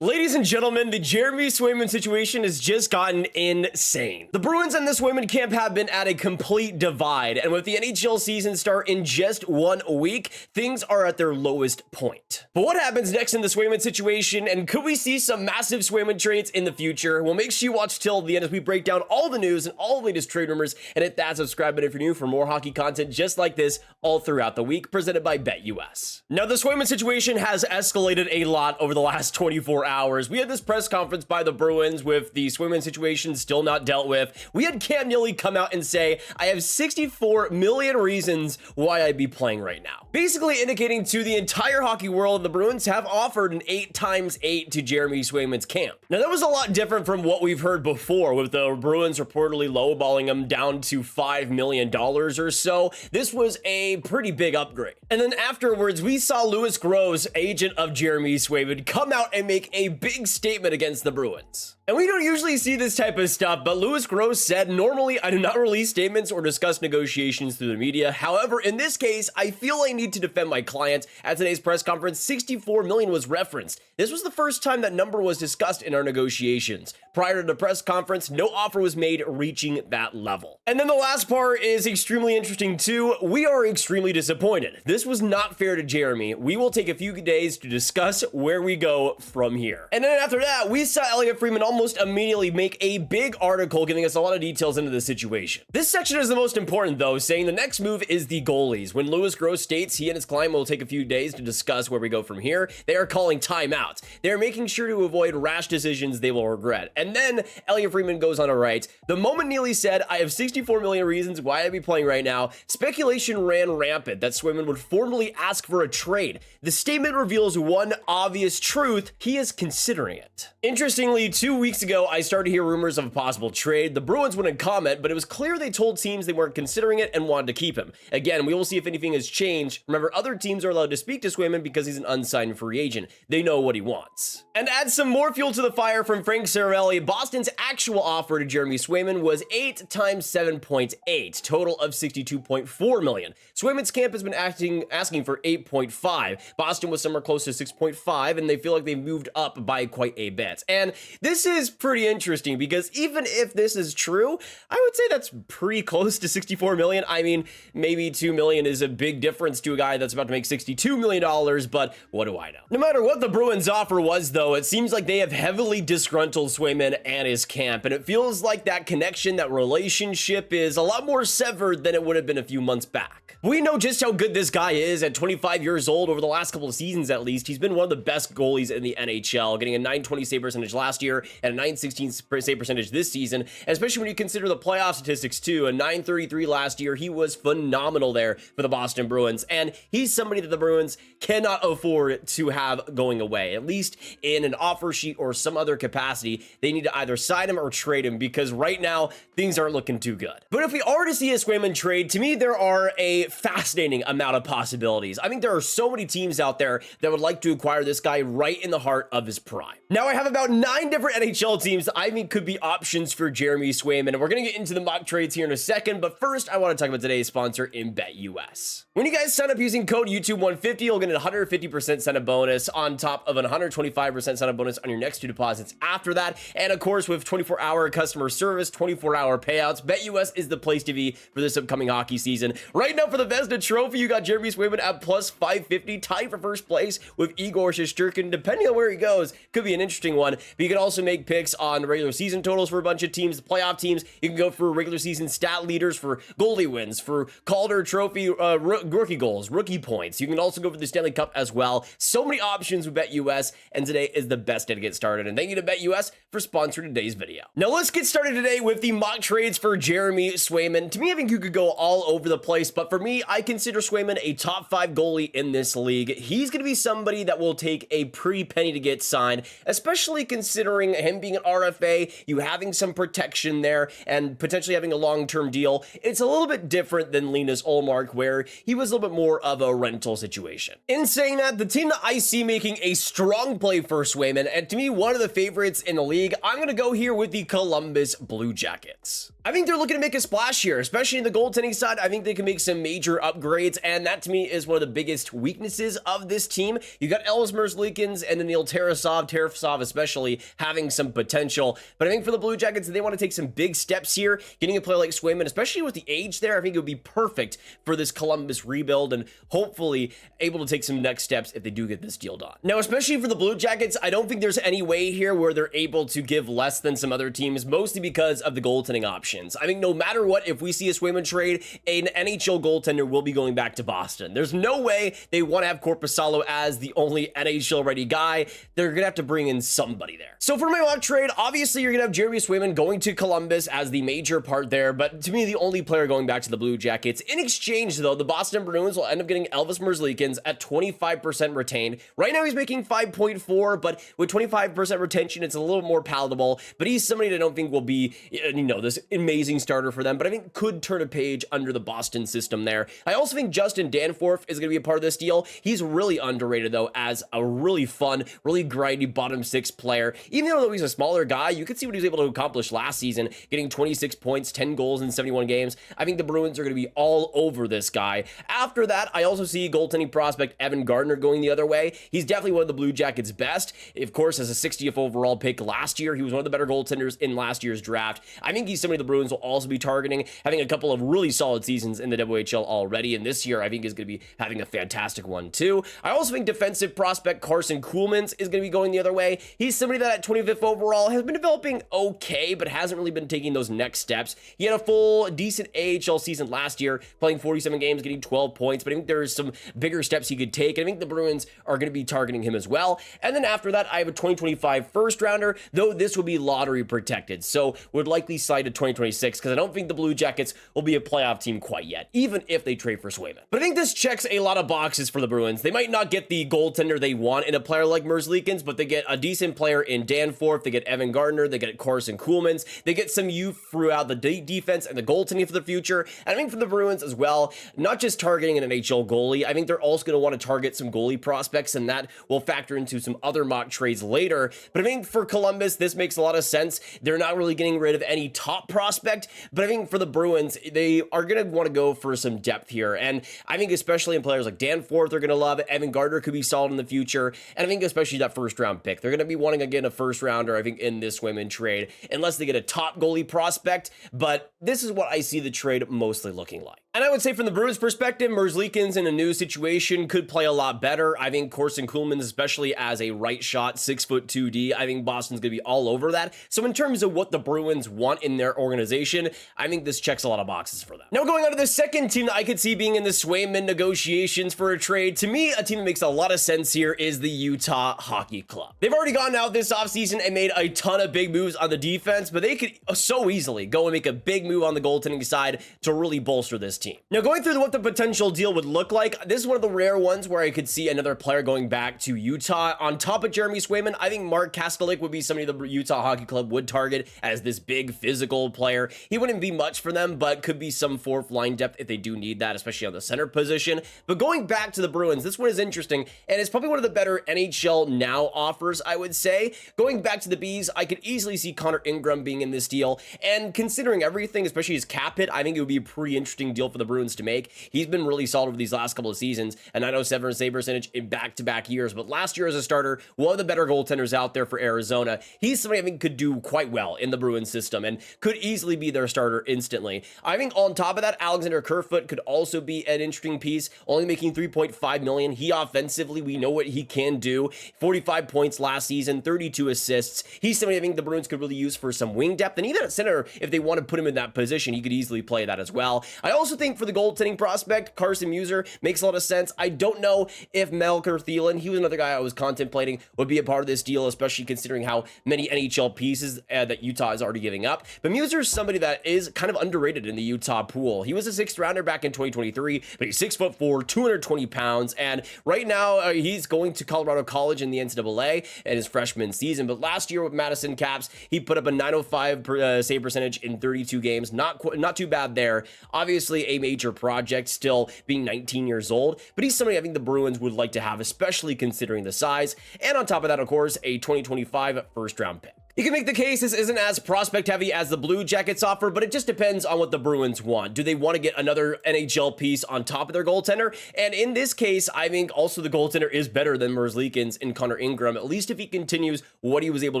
Ladies and gentlemen, the Jeremy Swayman situation has just gotten insane. The Bruins and the Swayman camp have been at a complete divide, and with the NHL season start in just 1 week, things are at their lowest point. But what happens next in the Swayman situation, and could we see some massive Swayman trades in the future? Well, make sure you watch till the end as we break down all the news and all the latest trade rumors, and hit that subscribe button if you're new for more hockey content just like this all throughout the week, presented by BetUS. Now, the Swayman situation has escalated a lot over the last 24 hours. We had this press conference by the Bruins with the Swayman situation still not dealt with. We had Cam Neely come out and say, I have 64 million reasons why I'd be playing right now. Basically indicating to the entire hockey world the Bruins have offered an 8x8 to Jeremy Swayman's camp. Now, that was a lot different from what we've heard before, with the Bruins reportedly lowballing him down to $5 million or so. This was a pretty big upgrade. And then afterwards, we saw Louis Gross, agent of Jeremy Swayman, come out and make a big statement against the Bruins. And we don't usually see this type of stuff, but Louis Gross said, normally I do not release statements or discuss negotiations through the media. However, in this case, I feel I need to defend my client. At today's press conference, 64 million was referenced. This was the first time that number was discussed in our negotiations. Prior to the press conference, no offer was made reaching that level. And then the last part is extremely interesting too. We are extremely disappointed. This was not fair to Jeremy. We will take a few days to discuss where we go from here. And then after that, we saw Elliotte Friedman almost immediately make a big article giving us a lot of details into the situation. This section is the most important though, saying the next move is the goalies. When Louis Gross states he and his client will take a few days to discuss where we go from here, they are calling timeouts. They are making sure to avoid rash decisions they will regret. And then Elliotte Friedman goes on to write, the moment Neely said, I have 64 million reasons why I'd be playing right now, speculation ran rampant that Swayman would formally ask for a trade. The statement reveals one obvious truth: he is considering it. Interestingly, 2 weeks ago, I started to hear rumors of a possible trade. The Bruins wouldn't comment, but it was clear they told teams they weren't considering it and wanted to keep him. Again, we will see if anything has changed. Remember, other teams are allowed to speak to Swayman because he's an unsigned free agent. They know what he wants. And add some more fuel to the fire from Frank Saravelli. Boston's actual offer to Jeremy Swayman was 8 times 7.8, total of 62.4 million. Swayman's camp has been asking for 8.5. Boston was somewhere close to 6.5, and they feel like they've moved up by quite a bit. And this is pretty interesting because even if this is true, I would say that's pretty close to 64 million. I mean, maybe 2 million is a big difference to a guy that's about to make $62 million, but what do I know? No matter what the Bruins offer was though, it seems like they have heavily disgruntled Swayman and his camp, and it feels like that connection, that relationship is a lot more severed than it would have been a few months back. We know just how good this guy is at 25 years old. Over the last couple of seasons at least, he's been one of the best goalies in the NHL, getting a .920 save percentage last year and a .916 save percentage this season, especially when you consider the playoff statistics too. A .933 last year. He was phenomenal there for the Boston Bruins, and he's somebody that the Bruins cannot afford to have going away, at least in an offer sheet or some other capacity. They need to either sign him or trade him, because right now things aren't looking too good. But if we are to see a Swayman trade, to me there are a fascinating amount of possibilities. I think there are so many teams out there that would like to acquire this guy right in the heart of his prime. Now, I have about 9 different NHL teams that I think could be options for Jeremy Swayman, and we're going to get into the mock trades here in a second, but first I want to talk about today's sponsor in BetUS. When you guys sign up using code YouTube150, you'll get a 150% sign-up bonus on top of an 125% sign-up bonus on your next 2 deposits after that, and of course with 24-hour customer service, 24-hour payouts, BetUS is the place to be for this upcoming hockey season. Right now, for the Vezina Trophy, you got Jeremy Swayman at plus 550, tied for first place with Igor Shesterkin. Depending on where he goes, could be an interesting one. But you can also make picks on regular season totals for a bunch of teams, the playoff teams. You can go for regular season stat leaders for goalie wins, for Calder Trophy rookie goals, rookie points. You can also go for the Stanley Cup as well. So many options with BetUS, and today is the best day to get started. And thank you to BetUS for sponsoring today's video. Now let's get started today with the mock trades for Jeremy Swayman. To me, I think you could go all over the place, but for me, I consider Swayman a top 5 goalie in this league. He's going to be somebody that will take a pretty penny to get signed, especially considering him being an RFA, you having some protection there, and potentially having a long-term deal. It's a little bit different than Linus Ullmark, where he was a little bit more of a rental situation. In saying that, the team that I see making a strong play for for Swayman, and to me, one of the favorites in the league. I'm going to go here with the Columbus Blue Jackets. I think they're looking to make a splash here, especially in the goaltending side. I think they can make some major upgrades, and that to me is one of the biggest weaknesses of this team. You got Elvis Merzlikins and then Neil Tarasov especially having some potential, but I think for the Blue Jackets, they want to take some big steps here. Getting a player like Swayman, especially with the age there, I think it would be perfect for this Columbus rebuild, and hopefully able to take some next steps if they do get this deal done. Now, especially for the Blue Jackets, I don't think there's any way here where they're able to give less than some other teams, mostly because of the goaltending options. I think no matter what, if we see a Swayman trade, an NHL goaltender will be going back to Boston. There's no way they want to have Korpisalo as the only NHL ready guy. They're going to have to bring in somebody there. So for my mock trade, obviously you're going to have Jeremy Swayman going to Columbus as the major part there, but to me, the only player going back to the Blue Jackets. In exchange, though, the Boston Bruins will end up getting Elvis Merzlikins at 25% retained. Right now, he's making 5.4, but with 25% retention, it's a little more palatable, but he's somebody that I don't think will be, this amazing starter for them, but I think could turn a page under the Boston system there. I also think Justin Danforth is going to be a part of this deal. He's really underrated, though, as a really fun, really grindy bottom six player. Even though he's a smaller guy, you could see what he was able to accomplish last season, getting 26 points, 10 goals in 71 games. I think the Bruins are going to be all over this guy. After that, I also see goaltending prospect Evan Gardner going the other way. He's definitely one of the Blue Jackets' best. Of course, as a 60th overall pick last year, he was one of the better goaltenders in last year's draft. I think he's somebody the Bruins will also be targeting, having a couple of really solid seasons in the WHL already, and this year I think is going to be having a fantastic one too. I also think defensive prospect Carson Kuhlmans is going to be going the other way. He's somebody that at 25th overall has been developing okay, but hasn't really been taking those next steps. He had a full, decent AHL season last year, playing 47 games, getting 12 points, but I think there's some bigger steps he could take, and I think the Bruins are going to be targeting him as well. And then after that, I have a 2025 first rounder, though this will be lottery protected, so would likely slide to 2026, because I don't think the Blue Jackets will be a playoff team quite yet, even if they trade for Swayman. But I think this checks a lot of boxes for the Bruins. They might not get the goaltender they want in a player like Merzlikins, but they get a decent player in Danforth, they get Evan Gardner, they get Carson Kuhlmans, they get some youth throughout the defense and the goaltending for the future. And I think for the Bruins as well, not just targeting an NHL goalie, I think they're also going to want to target some goalie prospects, and that will factor into some other mock trades later. But I think for Columbus, this makes a lot of sense. They're not really getting rid of any top prospect, but I think for the Bruins, they are going to want to go for some depth here. And I think especially in players like Danforth, they're going to love it. Evan Gardner could be solid in the future. And I think especially that first round pick, they're going to be wanting again a first rounder, I think, in this Swayman trade, unless they get a top goalie prospect. But this is what I see the trade mostly looking like. And I would say from the Bruins perspective, Merzlikins in a new situation could play a lot better. I think Carson Kuhlmans, especially as a right shot, 6'2" D, I think Boston's going to be all over that. So in terms of what the Bruins want in their organization, I think this checks a lot of boxes for them. Now going on to the second team that I could see being in the Swayman negotiations for a trade, to me, a team that makes a lot of sense here is the Utah Hockey Club. They've already gone out this offseason and made a ton of big moves on the defense, but they could so easily go and make a big move on the goaltending side to really bolster this team. Now, going through what the potential deal would look like, this is one of the rare ones where I could see another player going back to Utah. On top of Jeremy Swayman, I think Mark Kastelik would be somebody the Utah Hockey Club would target as this big physical player. He wouldn't be much for them, but could be some fourth line depth if they do need that, especially on the center position. But going back to the Bruins, this one is interesting, and it's probably one of the better NHL now offers, I would say. Going back to the Bees, I could easily see Connor Ingram being in this deal, and considering everything, especially his cap hit, I think it would be a pretty interesting deal for the Bruins to make. He's been really solid over these last couple of seasons, and I know save percentage in back-to-back years, but last year as a starter, one of the better goaltenders out there for Arizona. He's somebody I think could do quite well in the Bruins system and could easily be their starter instantly. I think on top of that, Alexander Kerfoot could also be an interesting piece, only making $3.5 million. He offensively, we know what he can do. 45 points last season, 32 assists. He's somebody I think the Bruins could really use for some wing depth, and even at center, if they want to put him in that position, he could easily play that as well. I also think for the goaltending prospect, Carson Muser makes a lot of sense. I don't know if Melker Thielen, he was another guy I was contemplating, would be a part of this deal, especially considering how many NHL pieces that Utah is already giving up. But Muser is somebody that is kind of underrated in the Utah pool. He was a sixth rounder back in 2023, but he's 6'4", 220 pounds, and right now he's going to Colorado College in the NCAA in his freshman season. But last year with Madison Caps, he put up a .905 save percentage in 32 games. Not too bad there. Obviously a major project, still being 19 years old, but he's somebody I think the Bruins would like to have, especially considering the size. And on top of that, of course, a 2025 first-round pick. You can make the case this isn't as prospect heavy as the Blue Jackets offer, but it just depends on what the Bruins want. Do they want to get another NHL piece on top of their goaltender? And in this case, I think also the goaltender is better than Merzlikins and Connor Ingram, at least if he continues what he was able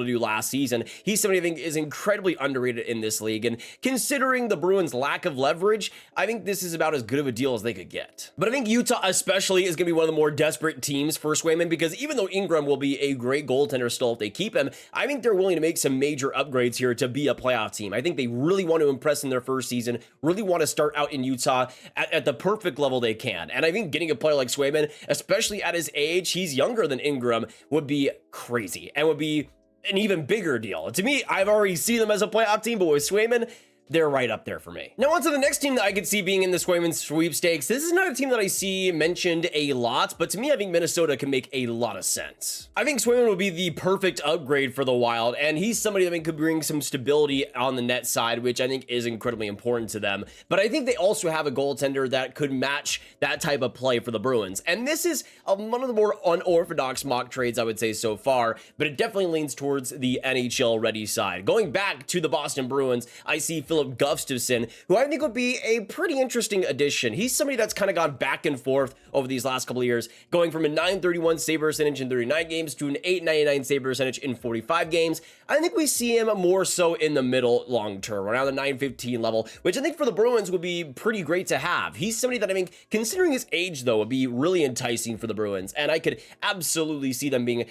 to do last season. He's somebody I think is incredibly underrated in this league, and considering the Bruins' lack of leverage, I think this is about as good of a deal as they could get. But I think Utah especially is going to be one of the more desperate teams for Swayman, because even though Ingram will be a great goaltender still if they keep him, I think they're willing to make some major upgrades here to be a playoff team. I think they really want to impress in their first season, really want to start out in Utah at the perfect level they can. And I think getting a player like Swayman, especially at his age, he's younger than Ingram, would be crazy and would be an even bigger deal. To me, I've already seen them as a playoff team, but with Swayman, they're right up there for me. Now on to the next team that I could see being in the Swayman sweepstakes. This is not a team that I see mentioned a lot, but to me, I think Minnesota can make a lot of sense. I think Swayman would be the perfect upgrade for the Wild, and he's somebody that I think could bring some stability on the net side, which I think is incredibly important to them. But I think they also have a goaltender that could match that type of play for the Bruins. And this is one of the more unorthodox mock trades I would say so far, but it definitely leans towards the NHL ready side. Going back to the Boston Bruins, I see Philip Gustafsson, who I think would be a pretty interesting addition. He's somebody that's kind of gone back and forth over these last couple of years, going from a .931 save percentage in 39 games to an .899 save percentage in 45 games. I think we see him more so in the middle long term, around the .915 level, which I think for the Bruins would be pretty great to have. He's somebody that I think, considering his age though, would be really enticing for the Bruins, and I could absolutely see them being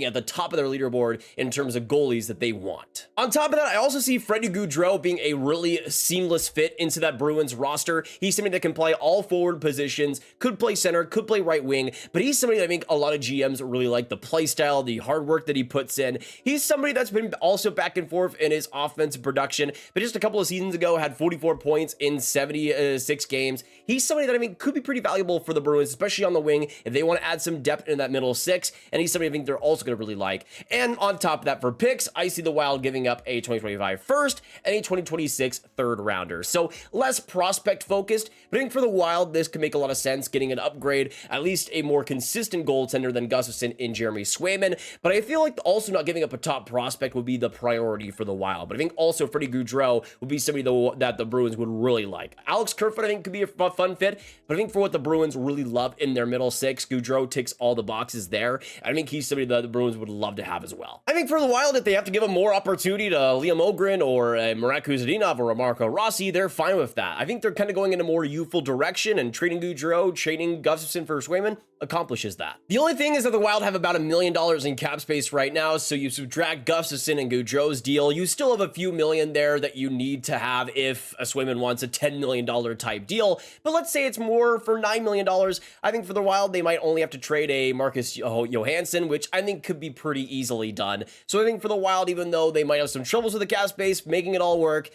at the top of their leaderboard in terms of goalies that they want. On top of that, I also see Freddie Gaudreau being a really seamless fit into that Bruins roster. He's somebody that can play all forward positions, could play center, could play right wing, but he's somebody that I think a lot of GMs really like the play style, the hard work that he puts in. He's somebody that's been also back and forth in his offensive production, but just a couple of seasons ago had 44 points in 76 games. He's somebody that I think could be pretty valuable for the Bruins, especially on the wing if they want to add some depth in that middle six, and he's somebody I think they're also going to really like. And on top of that, for picks, I see the Wild giving up a 2025 first and a 2026 third rounder. So less prospect focused, but I think for the Wild, this could make a lot of sense, getting an upgrade, at least a more consistent goaltender than Gustafsson in Jeremy Swayman. But I feel like also not giving up a top prospect would be the priority for the Wild. But I think also Freddie Gaudreau would be somebody that the Bruins would really like. Alex Kerfoot, I think, could be a fun fit, but I think for what the Bruins really love in their middle six, Gaudreau ticks all the boxes there. I think he's somebody that the Bruins would love to have as well. I think for the Wild, if they have to give him more opportunity to Liam Ogren or Marek Kuzadinov or Marco Rossi, they're fine with that. I think they're kind of going in a more youthful direction, and trading Gaudreau, trading Gustafsson for Swayman accomplishes that. The only thing is that the Wild have about $1 million in cap space right now, so you subtract Gustafsson and Gaudreau's deal, you still have a few million there that you need to have if a Swayman wants a $10 million type deal. But let's say it's more for $9 million. I think for the Wild, they might only have to trade a Marcus Johansson, which I think could be pretty easily done. So I think for the Wild, even though they might have some troubles with the cap space, making it all work,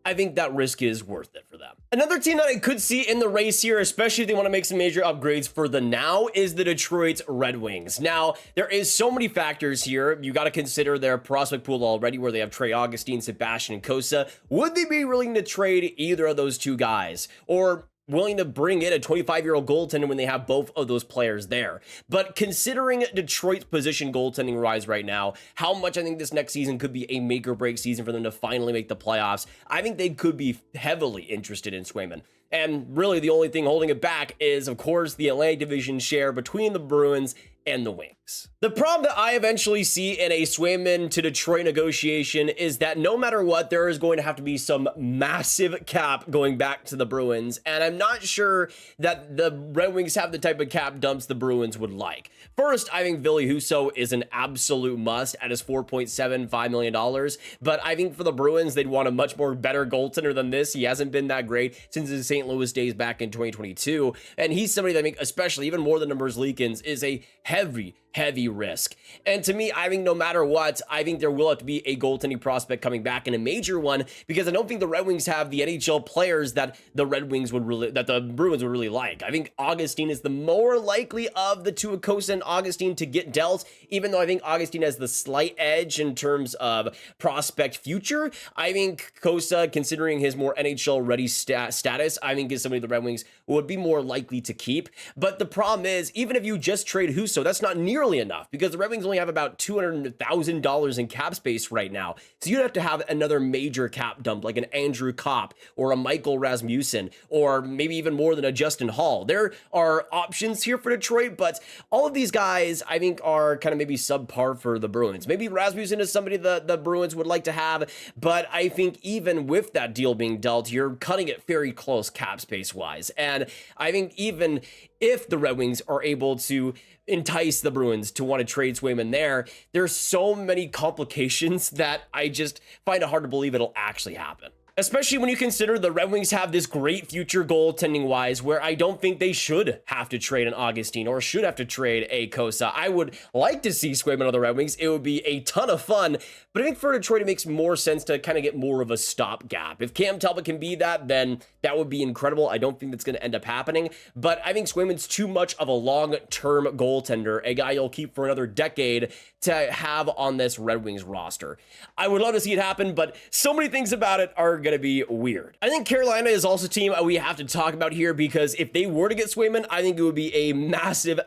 I think that risk is worth it for them. Another team that I could see in the race here, especially if they want to make some major upgrades for the now, is the Detroit Red Wings. Now, there is so many factors here. You got to consider their prospect pool already, where they have Trey Augustine, Sebastian, and Kosa. Would they be willing to trade either of those two guys? Or willing to bring in a 25-year-old goaltender when they have both of those players there? But considering Detroit's position goaltending rise right now, how much I think this next season could be a make or break season for them to finally make the playoffs, I think they could be heavily interested in Swayman. And really the only thing holding it back is, of course, the Atlantic Division share between the Bruins and the Wings. The problem that I eventually see in a Swayman to Detroit negotiation is that no matter what, there is going to have to be some massive cap going back to the Bruins, and I'm not sure that the Red Wings have the type of cap dumps the Bruins would like. First, I think Ville Husso is an absolute must at his $4.75 million, but I think for the Bruins, they'd want a much more better goaltender than this. He hasn't been that great since his St. Louis days back in 2022, and he's somebody that I think, especially even more than Merzlikins, is a heavy heavy risk. And to me, I think no matter what, I think there will have to be a goaltending prospect coming back, and a major one, because I don't think the Red Wings have the NHL players that the Bruins would really like. I think Augustine is the more likely of the two, Cossa and Augustine, to get dealt, even though I think Augustine has the slight edge in terms of prospect future. I think Cossa, considering his more NHL ready status, I think is somebody the Red Wings would be more likely to keep. But the problem is, even if you just trade Husso, that's not nearly enough, because the Red Wings only have about $200,000 in cap space right now. So you'd have to have another major cap dump, like an Andrew Kopp or a Michael Rasmussen, or maybe even more than a Justin Hall. There are options here for Detroit, but all of these guys, I think, are kind of maybe subpar for the Bruins. Maybe Rasmussen is somebody the Bruins would like to have, but I think even with that deal being dealt, you're cutting it very close cap space wise. And I think even if the Red Wings are able to entice the Bruins to want to trade Swayman there's so many complications that I just find it hard to believe it'll actually happen. Especially when you consider the Red Wings have this great future goaltending wise, where I don't think they should have to trade an Augustine or should have to trade a Cossa. I would like to see Swayman on the Red Wings. It would be a ton of fun, but I think for Detroit, it makes more sense to kind of get more of a stopgap. If Cam Talbot can be that, then that would be incredible. I don't think that's going to end up happening, but I think Swayman's too much of a long-term goaltender, a guy you'll keep for another decade to have on this Red Wings roster. I would love to see it happen, but so many things about it are going to be weird. I think Carolina is also a team we have to talk about here, because if they were to get Swayman, I think it would be a massive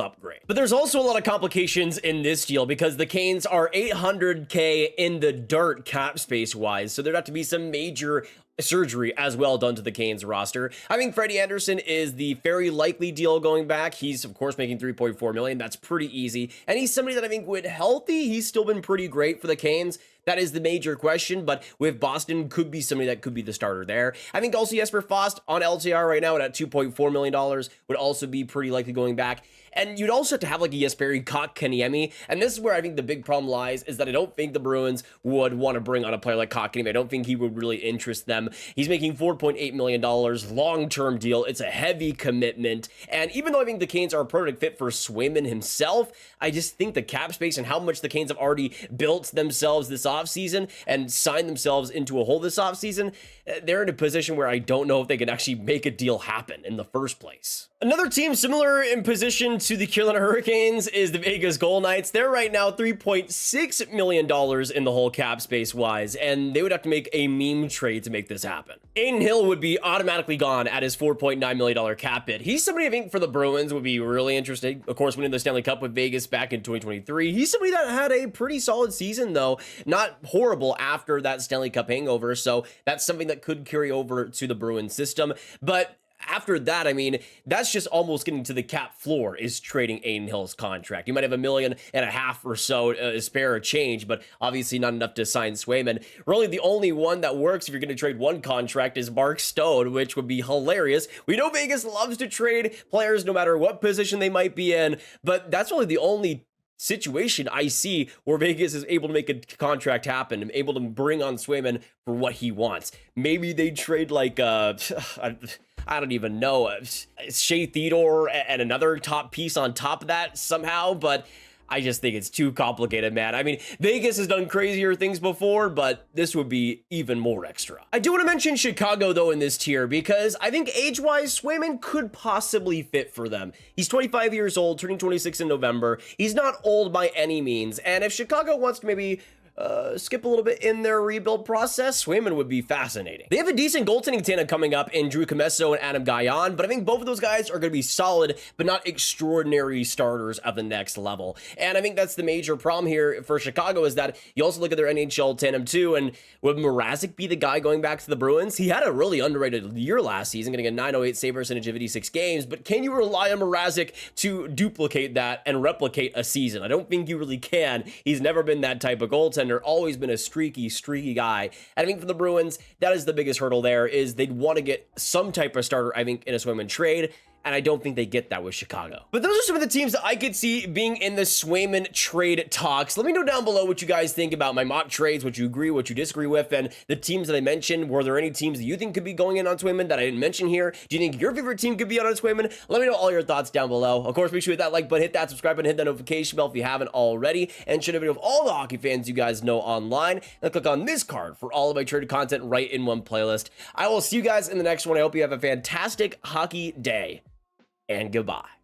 upgrade. But there's also a lot of complications in this deal, because the Canes are $800K in the dirt cap space wise, so there'd have to be some major surgery as well done to the Canes roster. I think Freddie Anderson is the very likely deal going back. He's of course making $3.4 million. That's pretty easy. And he's somebody that I think when healthy, he's still been pretty great for the Canes. That is the major question, but with Boston, could be somebody that could be the starter there. I think also Jesper Fast on LTR right now at $2.4 million would also be pretty likely going back. And you'd also have to have like a Jesperi Kotkaniemi. And this is where I think the big problem lies, is that I don't think the Bruins would want to bring on a player like Kotkaniemi. I don't think he would really interest them. He's making $4.8 million, long-term deal. It's a heavy commitment. And even though I think the Canes are a perfect fit for Swayman himself, I just think the cap space and how much the Canes have already built themselves this offseason and signed themselves into a hole this offseason, they're in a position where I don't know if they can actually make a deal happen in the first place. Another team similar in position to the Carolina Hurricanes is the Vegas Golden Knights. They're right now $3.6 million in the whole cap space wise, and they would have to make a meme trade to make this happen. Adin Hill would be automatically gone at his $4.9 million cap bid. He's somebody I think for the Bruins would be really interesting. Of course, winning the Stanley Cup with Vegas back in 2023. He's somebody that had a pretty solid season though, not horrible after that Stanley Cup hangover. So that's something that could carry over to the Bruins system. But after that, I mean, that's just almost getting to the cap floor, is trading Adin Hill's contract. You might have $1.5 million or so spare or change, but obviously not enough to sign Swayman. Really, the only one that works if you're going to trade one contract is Mark Stone, which would be hilarious. We know Vegas loves to trade players no matter what position they might be in, but that's really the only situation I see where Vegas is able to make a contract happen and able to bring on Swayman for what he wants. Maybe they trade like I don't even know, Shea Theodore and another top piece on top of that somehow, but I just think it's too complicated, man. I mean, Vegas has done crazier things before, but this would be even more extra. I do want to mention Chicago, though, in this tier, because I think age-wise, Swayman could possibly fit for them. He's 25 years old, turning 26 in November. He's not old by any means, and if Chicago wants to maybe skip a little bit in their rebuild process, Swayman would be fascinating. They have a decent goaltending tandem coming up in Drew Commesso and Adam Gajan, but I think both of those guys are going to be solid, but not extraordinary starters of the next level. And I think that's the major problem here for Chicago, is that you also look at their NHL tandem too, and would Mrazek be the guy going back to the Bruins? He had a really underrated year last season, getting a .908 save percentage of 86 games, but can you rely on Mrazek to duplicate that and replicate a season? I don't think you really can. He's never been that type of goaltender, always been a streaky guy. And I think for the Bruins, that is the biggest hurdle there, is they'd want to get some type of starter, I think, in a Swayman trade. and I don't think they get that with Chicago. But those are some of the teams that I could see being in the Swayman trade talks. Let me know down below what you guys think about my mock trades, what you agree, what you disagree with, and the teams that I mentioned. Were there any teams that you think could be going in on Swayman that I didn't mention here? Do you think your favorite team could be on Swayman? Let me know all your thoughts down below. Of course, make sure you hit that like button, hit that subscribe button, hit that notification bell if you haven't already, and share a video with all the hockey fans you guys know online, and click on this card for all of my trade content right in one playlist. I will see you guys in the next one. I hope you have a fantastic hockey day, and goodbye.